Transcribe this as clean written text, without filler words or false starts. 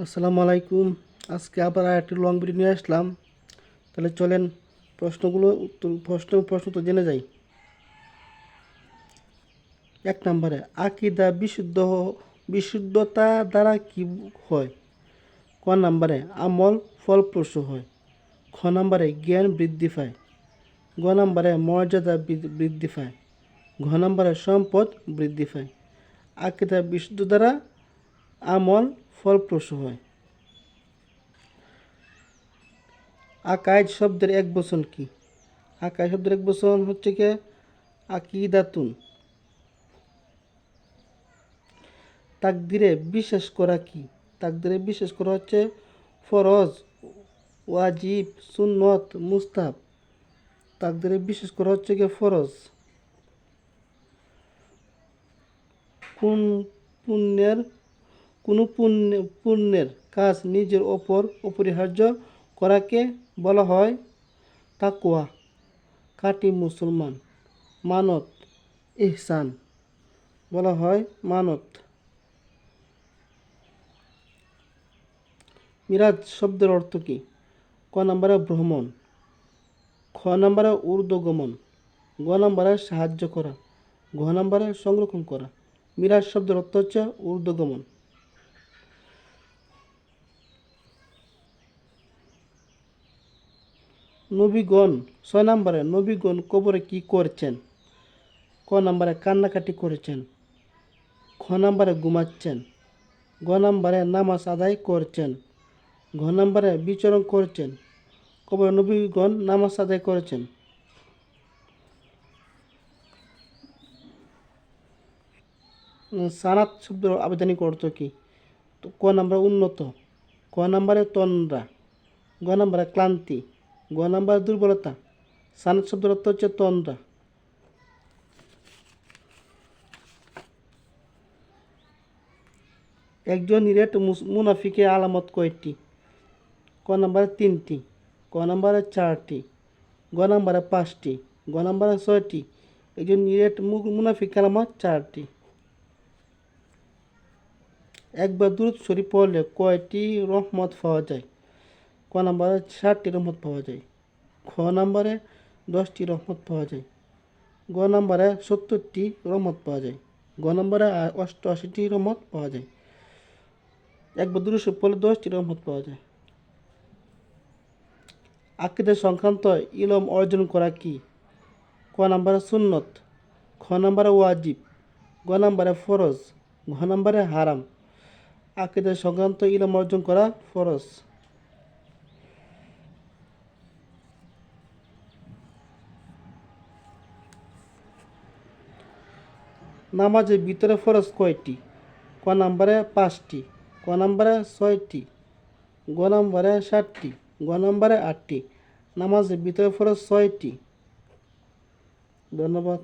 আসসালামু আলাইকুম। আজকে আবার একটা লং ভিডিও নিয়ে আসলাম। তাহলে চলেন প্রশ্ন তো জেনে যাই। 1 নম্বরে, আকীদা বিশুদ্ধতা দ্বারা কি হয়? ক নম্বরে, আমল ফলপ্রসূ হয়। খ নম্বরে, জ্ঞান বৃদ্ধি পায়। গ নম্বরে, মর্যাদা বৃদ্ধি পায়। ঘ নম্বরে, সম্পদ বৃদ্ধি পায়। আকীদা বিশুদ্ধ দ্বারা আমল ফলপ্রসূ হয়। আকাইদ শব্দের এক বচন কি? আকাইদ শব্দের এক বচন হচ্ছে কি আকিদাতুন। তাকদিরে বিশ্বাস করা কি? তাকদিরে বিশ্বাস করা হচ্ছে ফরজ, ওয়াজিব, সুন্নত, মুস্তাহাব। তাকদিরে বিশ্বাস করা হচ্ছে কি ফরজ। কোন পুণ্যের পুণ্যের কাজ নিজের ওপর অপরিহার্য করাকে বলা হয় তাকওয়া। খাঁটি মুসলমান মানত, ইহসান বলা হয় মানত। মিরাজ শব্দের অর্থ কী? ক নম্বরে ভ্রমণ। খ নম্বরে ঊর্ধ্বগমন। গ নম্বরে সাহায্য করা। ঘ নম্বরে সংরক্ষণ করা। মিরাজ শব্দের অর্থ হচ্ছে ঊর্ধ্বগমন। নবীগণ 6 নম্বরে, নবীগণ কবরে কি করছেন? ক নম্বরে কান্নাকাটি করেছেন। খ নম্বরে ঘুমাচ্ছেন। গ নম্বরে নামাজ আদায় করছেন। ঘ নম্বরে বিচরণ করছেন। কবরে নবীগণ নামাজ আদায় করেছেন। সানাত শব্দের আবেদনিক অর্থ কী? তো ক নম্বরে উন্নত। ক নম্বরে তন্দ্রা। গ নম্বরে ক্লান্তি। গ নম্বরে দুর্বলতা। সানাত শব্দের অর্থ হচ্ছে তন্দ্রা। একজন নিরেট মুনাফিকের আলামত কয়টি? ক নম্বরে 3টি। ক নম্বরে 4টি। গ নম্বরে 5টি। গ নম্বরে 6টি। একজন নিরেট মুনাফিকের আলামত 4টি। একবার দুরূদ শরীফ পড়লে কয়টি রহমত পাওয়া যায়? ক নম্বরে 7টি রহমত পাওয়া যায়। খ নম্বরে 10টি রহমত পাওয়া যায়। গ নম্বরে 70টি রহমত পাওয়া যায়। গ নম্বরে 88টি রহমত পাওয়া যায়। একবার দুরূদ শরীফ পড়লে 10টি রহমত পাওয়া যায়। আকীদা সংক্রান্ত ইলম অর্জন করা কি? ক নম্বরে সুন্নত। খ নম্বরে ওয়াজিব। গ নম্বরে ফরজ। ঘ নম্বরে হারাম। আকীদা সংক্রান্ত ইলম অর্জন করা ফরজ। নামাজের ভিতরে ফরজ কয়টি? ক নম্বরে 5টি। ক নম্বরে 6টি। গ নম্বরে 7টি। গ নম্বরে 8টি। নামাজের ভিতরে ফরজ 6টি। ধন্যবাদ।